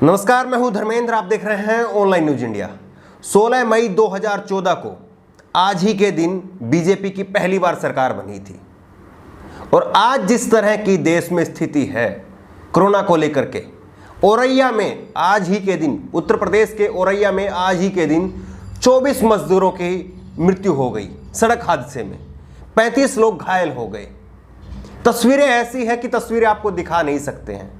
नमस्कार, मैं हूं धर्मेंद्र। आप देख रहे हैं ऑनलाइन न्यूज इंडिया। 16 मई 2014 को आज ही के दिन बीजेपी की पहली बार सरकार बनी थी और आज जिस तरह की देश में स्थिति है कोरोना को लेकर के, औरैया में आज ही के दिन, उत्तर प्रदेश के औरैया में आज ही के दिन 24 मजदूरों की मृत्यु हो गई सड़क हादसे में, 35 लोग घायल हो गए। तस्वीरें ऐसी हैं कि तस्वीरें आपको दिखा नहीं सकते हैं।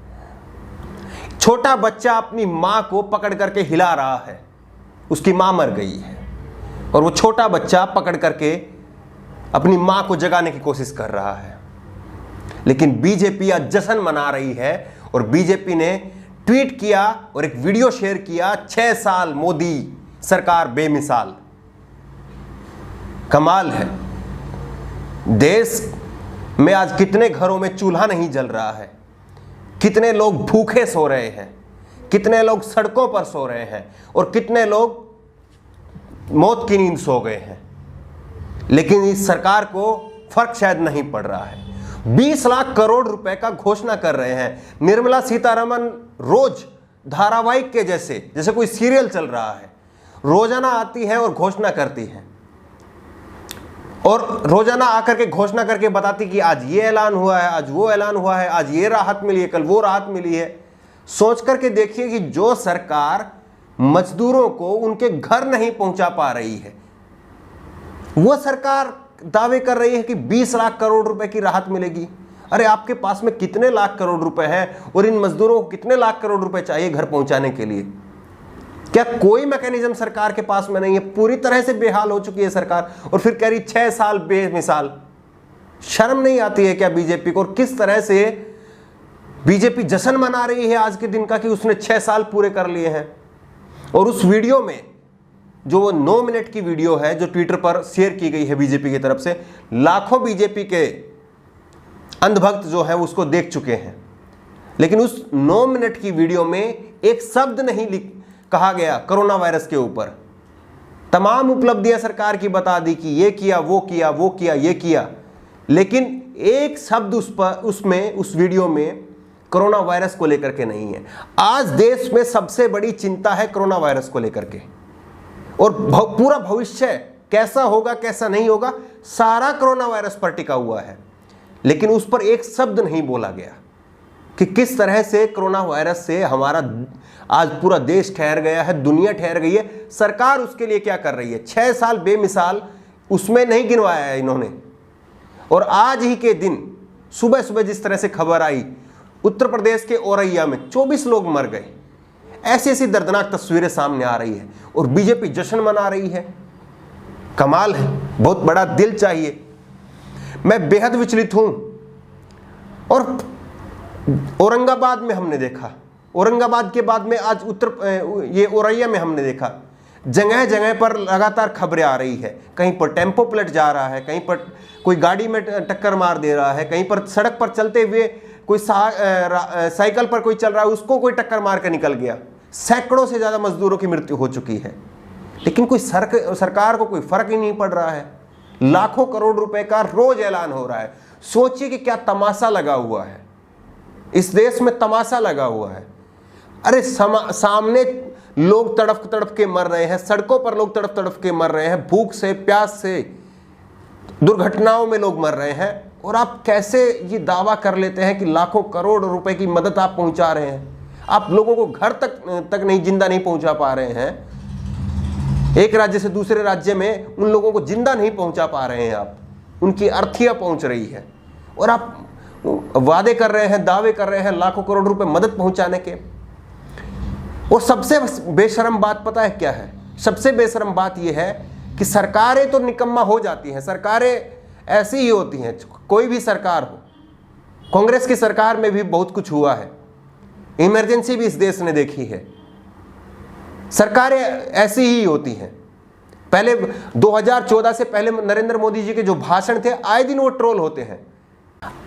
छोटा बच्चा अपनी मां को पकड़ करके हिला रहा है, उसकी मां मर गई है और वो छोटा बच्चा पकड़ करके अपनी मां को जगाने की कोशिश कर रहा है। लेकिन बीजेपी आज जश्न मना रही है और बीजेपी ने ट्वीट किया और एक वीडियो शेयर किया, 6 साल मोदी सरकार बेमिसाल। कमाल है। देश में आज कितने घरों में चूल्हा नहीं जल रहा है, कितने लोग भूखे सो रहे हैं, कितने लोग सड़कों पर सो रहे हैं और कितने लोग मौत की नींद सो गए हैं। लेकिन इस सरकार को फर्क शायद नहीं पड़ रहा है। 20 लाख करोड़ रुपए का घोषणा कर रहे हैं। निर्मला सीतारमण रोज धारावाहिक के जैसे कोई सीरियल चल रहा है, रोजाना आती है और घोषणा करती है और रोजाना आकर के घोषणा करके बताती कि आज ये ऐलान हुआ है, आज वो ऐलान हुआ है, आज ये राहत मिली है, कल वो राहत मिली है। सोच करके देखिए कि जो सरकार मजदूरों को उनके घर नहीं पहुंचा पा रही है, वो सरकार दावे कर रही है कि 20 लाख करोड़ रुपए की राहत मिलेगी। अरे आपके पास में कितने लाख करोड़ रुपए हैं और इन मजदूरों को कितने लाख करोड़ रुपए चाहिए घर पहुंचाने के लिए? क्या कोई मैकेनिज्म सरकार के पास में नहीं है? पूरी तरह से बेहाल हो चुकी है सरकार और फिर कह रही 6 साल बेमिसाल। शर्म नहीं आती है क्या बीजेपी को? और किस तरह से बीजेपी जश्न मना रही है आज के दिन का कि उसने 6 साल पूरे कर लिए हैं। और उस वीडियो में जो वो 9 मिनट की वीडियो है जो ट्विटर पर शेयर की गई है बीजेपी की तरफ से, लाखों बीजेपी के अंधभक्त जो है उसको देख चुके हैं। लेकिन उस 9 मिनट की वीडियो में एक शब्द नहीं कहा गया कोरोना वायरस के ऊपर। तमाम उपलब्धियां सरकार की बता दी कि ये किया, वो किया, वो किया, ये किया, लेकिन एक शब्द उस वीडियो में कोरोना वायरस को लेकर के नहीं है। आज देश में सबसे बड़ी चिंता है कोरोना वायरस को लेकर के और पूरा भविष्य कैसा होगा कैसा नहीं होगा सारा कोरोना वायरस पर टिका हुआ है। लेकिन उस पर एक शब्द नहीं बोला गया कि किस तरह से कोरोना वायरस से हमारा आज पूरा देश ठहर गया है, दुनिया ठहर गई है। सरकार उसके लिए क्या कर रही है? 6 साल बेमिसाल उसमें नहीं गिनवाया है इन्होंने। और आज ही के दिन सुबह सुबह जिस तरह से खबर आई, उत्तर प्रदेश के औरैया में 24 लोग मर गए। ऐसी ऐसी दर्दनाक तस्वीरें सामने आ रही है और बीजेपी जश्न मना रही है। कमाल है, बहुत बड़ा दिल चाहिए। मैं बेहद विचलित हूं। और औरंगाबाद में हमने देखा, औरंगाबाद के बाद में आज ये औरैया में हमने देखा, जगह जगह पर लगातार खबरें आ रही है। कहीं पर टेम्पो पलट जा रहा है, कहीं पर कोई गाड़ी में टक्कर मार दे रहा है, कहीं पर सड़क पर चलते हुए कोई साइकिल पर कोई चल रहा है, उसको कोई टक्कर मार कर निकल गया। सैकड़ों से ज़्यादा मजदूरों की मृत्यु हो चुकी है। लेकिन कोई सरकार को कोई फर्क ही नहीं पड़ रहा है। लाखों करोड़ रुपए का रोज ऐलान हो रहा है। सोचिए कि क्या तमाशा लगा हुआ है, इस देश में तमाशा लगा हुआ है। अरे सामने लोग तड़प तड़प के मर रहे हैं, सड़कों पर लोग तड़प तड़प के मर रहे हैं, भूख से, प्यास से, दुर्घटनाओं में लोग मर रहे हैं। और आप कैसे ये दावा कर लेते हैं कि लाखों करोड़ रुपए की मदद आप पहुंचा रहे हैं? आप लोगों को घर तक नहीं, जिंदा नहीं पहुंचा पा रहे हैं। एक राज्य से दूसरे राज्य में उन लोगों को जिंदा नहीं पहुंचा पा रहे हैं आप, उनकी अर्थियां पहुंच रही है और आप वादे कर रहे हैं, दावे कर रहे हैं लाखों करोड़ रुपए मदद पहुंचाने के। और सबसे बेशरम बात पता है क्या है? सबसे बेशरम बात यह है कि सरकारें तो निकम्मा हो जाती हैं, सरकारें ऐसी ही होती हैं, कोई भी सरकार हो। कांग्रेस की सरकार में भी बहुत कुछ हुआ है, इमरजेंसी भी इस देश ने देखी है। सरकारें ऐसी ही होती हैं। पहले 2014 से पहले नरेंद्र मोदी जी के जो भाषण थे, आए दिन वो ट्रोल होते हैं।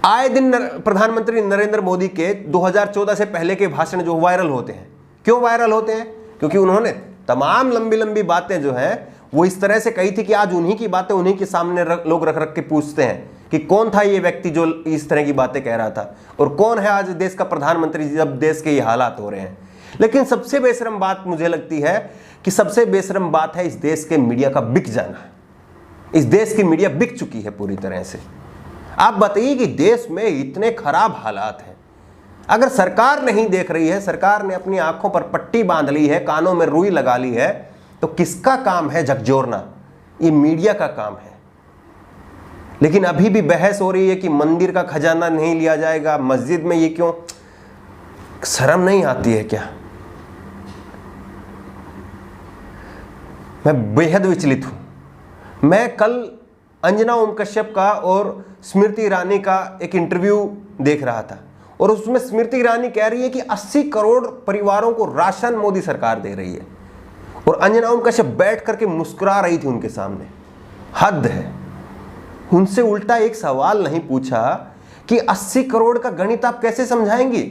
आए दिन प्रधानमंत्री नरेंद्र मोदी के 2014 से पहले के भाषण जो वायरल होते हैं। क्यों वायरल होते हैं? क्योंकि उन्होंने तमाम लंबी लंबी बातें जो हैं वो इस तरह से कही थी कि आज उन्हीं की बातें उन्हीं के सामने लोग रख रख के पूछते हैं कि कौन था ये व्यक्ति जो इस तरह की बातें कह रहा था और कौन है आज देश का प्रधानमंत्री जब देश के ये हालात हो रहे हैं। लेकिन सबसे बेशरम बात मुझे लगती है कि सबसे बेशरम बात है इस देश के मीडिया का बिक जाना। इस देश की मीडिया बिक चुकी है पूरी तरह से। आप बताइए कि देश में इतने खराब हालात हैं, अगर सरकार नहीं देख रही है, सरकार ने अपनी आंखों पर पट्टी बांध ली है, कानों में रुई लगा ली है, तो किसका काम है झकझोरना? ये मीडिया का काम है। लेकिन अभी भी बहस हो रही है कि मंदिर का खजाना नहीं लिया जाएगा, मस्जिद में ये क्यों? शर्म नहीं आती है क्या? मैं बेहद विचलित हूं। मैं कल अंजना ओम कश्यप का और स्मृति ईरानी का एक इंटरव्यू देख रहा था और उसमें स्मृति ईरानी कह रही है कि 80 करोड़ परिवारों को राशन मोदी सरकार दे रही है और अंजना ओम कश्यप बैठ करके मुस्कुरा रही थी उनके सामने। हद है। उनसे उल्टा एक सवाल नहीं पूछा कि 80 करोड़ का गणित आप कैसे समझाएंगे?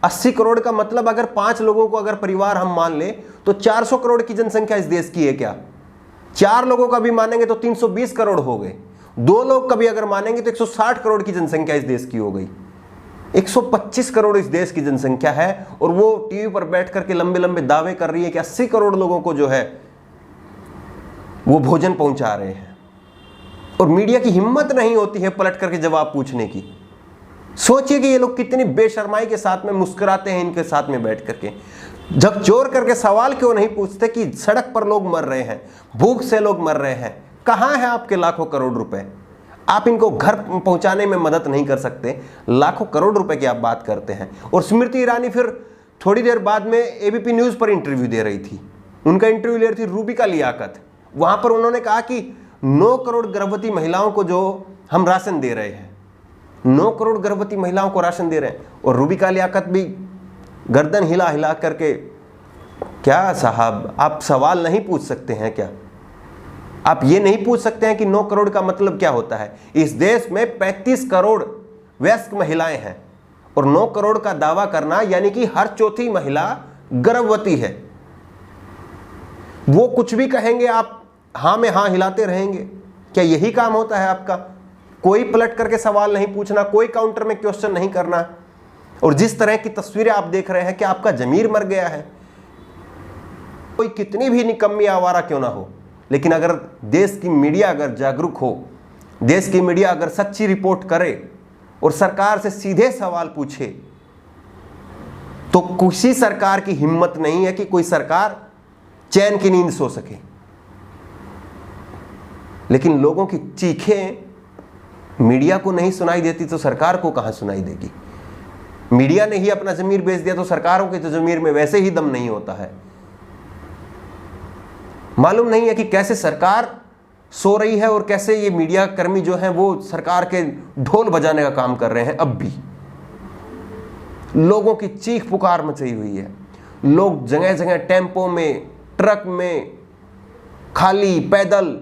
80 करोड़ का मतलब अगर 5 लोगों को अगर परिवार हम मान ले तो 400 करोड़ की जनसंख्या इस देश की है क्या? 4 लोगों का भी मानेंगे तो 320 करोड़ हो गए। 2 लोग का भी अगर मानेंगे तो 160 करोड़ की जनसंख्या इस देश की हो गई। 125 करोड़ इस देश की जनसंख्या है और वो टीवी पर बैठ करके लंबे लंबे दावे कर रही है कि 80 करोड़ लोगों को जो है वो भोजन पहुंचा रहे हैं। और मीडिया की हिम्मत नहीं होती है पलट करके जवाब पूछने की। सोचिए कि ये लोग कितनी बेशर्माई के साथ में मुस्कुराते हैं इनके साथ में बैठ करके। झकझोर करके सवाल क्यों नहीं पूछते कि सड़क पर लोग मर रहे हैं, भूख से लोग मर रहे हैं, कहाँ है आपके लाखों करोड़ रुपए? आप इनको घर पहुंचाने में मदद नहीं कर सकते, लाखों करोड़ रुपए की आप बात करते हैं। और स्मृति ईरानी फिर थोड़ी देर बाद में एबीपी न्यूज़ पर इंटरव्यू दे रही थी। उनका इंटरव्यू ले रही थी रूबिका लियाकत। वहां पर उन्होंने कहा कि 9 करोड़ गर्भवती महिलाओं को जो हम राशन दे रहे हैं, 9 करोड़ गर्भवती महिलाओं को राशन दे रहे हैं। और रूबिका लियाकत भी गर्दन हिला हिला करके, क्या साहब आप सवाल नहीं पूछ सकते हैं क्या? आप ये नहीं पूछ सकते हैं कि 9 करोड़ का मतलब क्या होता है? इस देश में 35 करोड़ वयस्क महिलाएं हैं और 9 करोड़ का दावा करना यानी कि हर चौथी महिला गर्भवती है। वो कुछ भी कहेंगे, आप हाँ में हाँ हिलाते रहेंगे। क्या यही काम होता है आपका? कोई पलट करके सवाल नहीं पूछना, कोई काउंटर में क्वेश्चन नहीं करना। और जिस तरह की तस्वीरें आप देख रहे हैं, क्या आपका जमीर मर गया है? कोई कितनी भी निकम्मी आवारा क्यों ना हो, लेकिन अगर देश की मीडिया अगर जागरूक हो, देश की मीडिया अगर सच्ची रिपोर्ट करे और सरकार से सीधे सवाल पूछे, तो किसी सरकार की हिम्मत नहीं है कि कोई सरकार चैन की नींद सो सके। लेकिन लोगों की चीखें मीडिया को नहीं सुनाई देती तो सरकार को कहां सुनाई देगी? मीडिया ने ही अपना जमीर बेच दिया तो सरकारों के तो जमीर में वैसे ही दम नहीं होता है। मालूम नहीं है कि कैसे सरकार सो रही है और कैसे ये मीडिया कर्मी जो हैं वो सरकार के ढोल बजाने का काम कर रहे हैं। अब भी लोगों की चीख पुकार मची हुई है। लोग जगह जगह टेम्पो में, ट्रक में, खाली पैदल।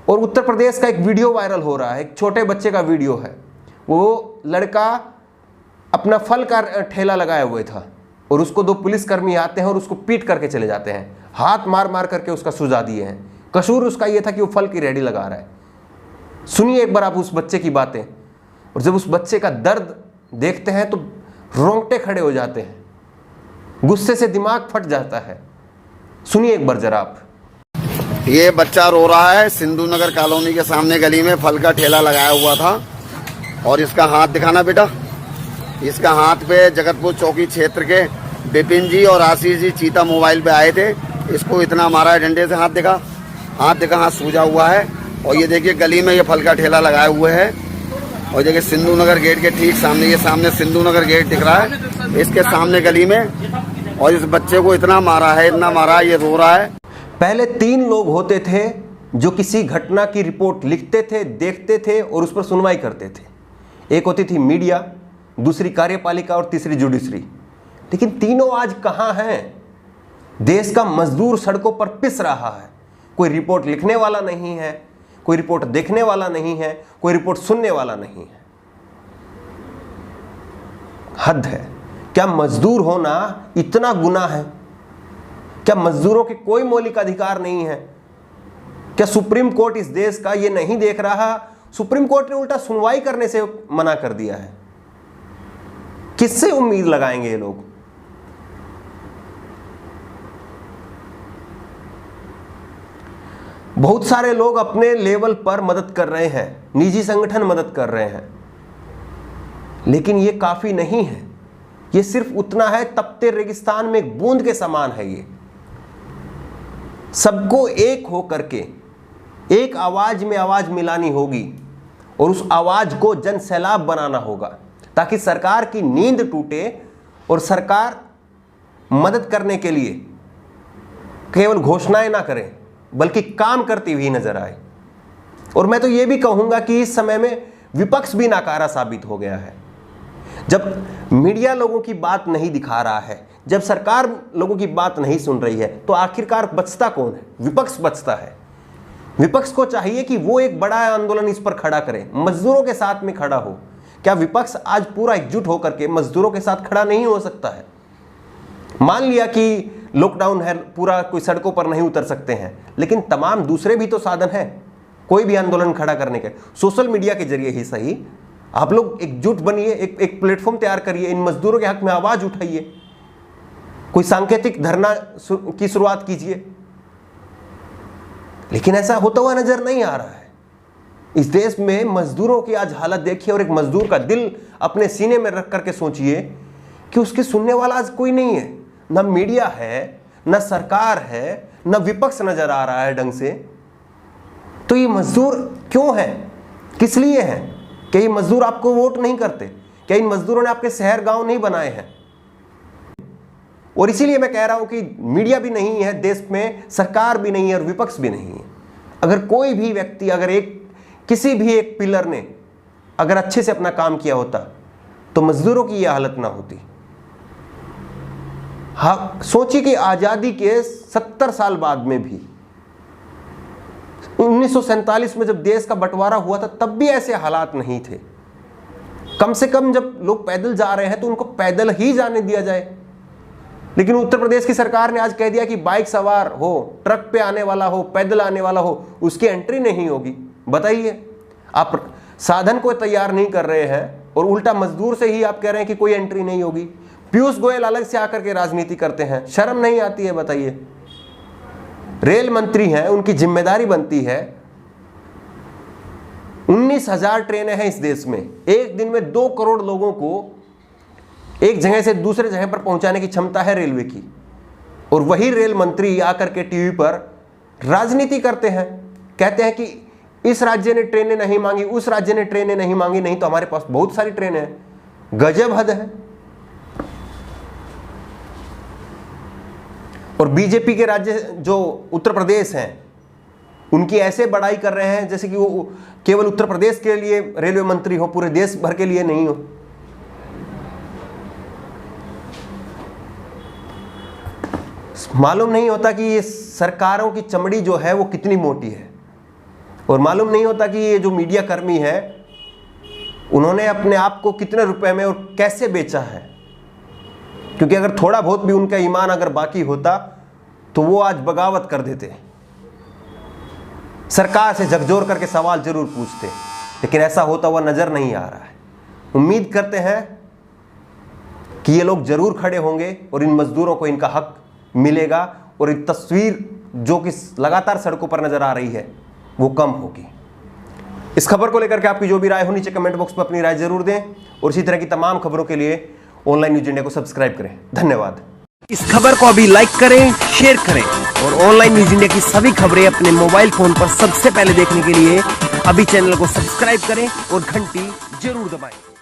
और उत्तर प्रदेश का एक वीडियो वायरल हो रहा है, एक छोटे बच्चे का वीडियो है। वो लड़का अपना फल का ठेला लगाए हुए था और उसको 2 पुलिसकर्मी आते हैं और उसको पीट करके चले जाते हैं, हाथ मार मार करके उसका सुझा दिए हैं। कसूर उसका ये था कि वो फल की रेहड़ी लगा रहा है। सुनिए एक बार आप उस बच्चे की बातें, और जब उस बच्चे का दर्द देखते हैं तो रोंगटे खड़े हो जाते हैं, गुस्से से दिमाग फट जाता है। सुनिए एक बार जरा आप। ये बच्चा रो रहा है, सिंधु नगर कॉलोनी के सामने गली में फल का ठेला लगाया हुआ था और इसका हाथ दिखाना बेटा। इसका हाथ पे जगतपुर चौकी क्षेत्र के विपिन जी और आशीष जी चीता मोबाइल पे आए थे। इसको इतना मारा है डंडे से, हाथ दिखा, हाथ सूजा हुआ है। और ये देखिए गली में ये फल का ठेला लगाए हुए है। और देखिए सिंधु नगर गेट के ठीक सामने, ये सामने सिंधु नगर गेट दिख रहा है, इसके सामने गली में। और इस बच्चे को इतना मारा है, इतना मारा है, ये रो रहा है। पहले 3 लोग होते थे जो किसी घटना की रिपोर्ट लिखते थे, देखते थे और उस पर सुनवाई करते थे। एक होती थी मीडिया, दूसरी कार्यपालिका और तीसरी जुडिशरी। लेकिन तीनों आज कहां हैं? देश का मजदूर सड़कों पर पिस रहा है। कोई रिपोर्ट लिखने वाला नहीं है, कोई रिपोर्ट देखने वाला नहीं है, कोई रिपोर्ट सुनने वाला नहीं है। हद है। क्या मजदूर होना इतना गुनाह है? क्या मजदूरों के कोई मौलिक अधिकार नहीं है? क्या सुप्रीम कोर्ट इस देश का ये नहीं देख रहा? सुप्रीम कोर्ट ने उल्टा सुनवाई करने से मना कर दिया है। किससे उम्मीद लगाएंगे ये लोग? बहुत सारे लोग अपने लेवल पर मदद कर रहे हैं, निजी संगठन मदद कर रहे हैं, लेकिन ये काफी नहीं है। ये सिर्फ उतना है, तपते रेगिस्तान में एक बूंद के समान है। ये सबको एक हो करके एक आवाज में आवाज मिलानी होगी और उस आवाज को जन सैलाब बनाना होगा, ताकि सरकार की नींद टूटे और सरकार मदद करने के लिए केवल घोषणाएं ना करे बल्कि काम करती हुई नजर आए। और मैं तो यह भी कहूंगा कि इस समय में विपक्ष भी नाकारा साबित हो गया है। जब मीडिया लोगों की बात नहीं दिखा रहा है, जब सरकार लोगों की बात नहीं सुन रही है, तो आखिरकार बचता कौन है? विपक्ष बचता है। विपक्ष को चाहिए कि वो एक बड़ा आंदोलन इस पर खड़ा करे, मजदूरों के साथ में खड़ा हो। क्या विपक्ष आज पूरा एकजुट होकर के मजदूरों के साथ खड़ा नहीं हो सकता है? मान लिया कि लॉकडाउन है, पूरा कोई सड़कों पर नहीं उतर सकते हैं, लेकिन तमाम दूसरे भी तो साधन हैं कोई भी आंदोलन खड़ा करने के। सोशल मीडिया के जरिए ही सही, आप लोग एकजुट बनिए, एक प्लेटफॉर्म तैयार करिए, इन मजदूरों के हक में आवाज उठाइए, कोई सांकेतिक धरना की शुरुआत कीजिए। लेकिन ऐसा होता हुआ नजर नहीं आ रहा है। इस देश में मजदूरों की आज हालत देखिए, और एक मजदूर का दिल अपने सीने में रख करके सोचिए कि उसके सुनने वाला आज कोई नहीं है। ना मीडिया है, ना सरकार है, ना विपक्ष नजर आ रहा है ढंग से। तो ये मजदूर क्यों है? किस लिए हैं? क्या ये मजदूर आपको वोट नहीं करते? क्या इन मजदूरों ने आपके शहर गांव नहीं बनाए हैं? और इसीलिए मैं कह रहा हूं कि मीडिया भी नहीं है देश में, सरकार भी नहीं है और विपक्ष भी नहीं है। अगर कोई भी व्यक्ति, अगर किसी भी एक पिलर ने अगर अच्छे से अपना काम किया होता तो मजदूरों की यह हालत ना होती। हाँ, सोचिए कि आजादी के 70 साल बाद में भी 1947 में जब देश का बंटवारा हुआ था, तब भी ऐसे हालात नहीं थे। कम से कम जब लोग पैदल जा रहे हैं तो उनको पैदल ही जाने दिया जाए। लेकिन उत्तर प्रदेश की सरकार ने आज कह दिया कि बाइक सवार हो, ट्रक पे आने वाला हो, पैदल आने वाला हो, उसकी एंट्री नहीं होगी। बताइए, आप साधन को तैयार नहीं कर रहे हैं और उल्टा मजदूर से ही आप कह रहे हैं कि कोई एंट्री नहीं होगी। पीयूष गोयल अलग से आकर के राजनीति करते हैं, शर्म नहीं आती है? बताइए, रेल मंत्री हैं, उनकी जिम्मेदारी बनती है। 19,000 ट्रेनें हैं इस देश में, एक दिन में 2 करोड़ लोगों को एक जगह से दूसरे जगह पर पहुंचाने की क्षमता है रेलवे की। और वही रेल मंत्री आकर के टीवी पर राजनीति करते हैं, कहते हैं कि इस राज्य ने ट्रेनें नहीं मांगी, उस राज्य ने ट्रेनें नहीं मांगी, नहीं तो हमारे पास बहुत सारी ट्रेनें हैं। गजब हद है। और बीजेपी के राज्य जो उत्तर प्रदेश हैं, उनकी ऐसे बड़ाई कर रहे हैं जैसे कि वो केवल उत्तर प्रदेश के लिए रेलवे मंत्री हो, पूरे देश भर के लिए नहीं हो। मालूम नहीं होता कि ये सरकारों की चमड़ी जो है वो कितनी मोटी है, और मालूम नहीं होता कि ये जो मीडिया कर्मी है उन्होंने अपने आप को कितने रुपए में और कैसे बेचा है। क्योंकि अगर थोड़ा बहुत भी उनका ईमान अगर बाकी होता तो वो आज बगावत कर देते, सरकार से झकझोर करके सवाल जरूर पूछते, लेकिन ऐसा होता हुआ नजर नहीं आ रहा है। उम्मीद करते हैं कि ये लोग जरूर खड़े होंगे और इन मजदूरों को इनका हक मिलेगा, और ये तस्वीर जो कि लगातार सड़कों पर नजर आ रही है वो कम होगी। इस खबर को लेकर के आपकी जो भी राय हो नीचे कमेंट बॉक्स में अपनी राय जरूर दें, और इसी तरह की तमाम खबरों के लिए ऑनलाइन न्यूज इंडिया को सब्सक्राइब करें। धन्यवाद। इस खबर को अभी लाइक करें, शेयर करें, और ऑनलाइन न्यूज इंडिया की सभी खबरें अपने मोबाइल फोन पर सबसे पहले देखने के लिए अभी चैनल को सब्सक्राइब करें और घंटी जरूर दबाएं।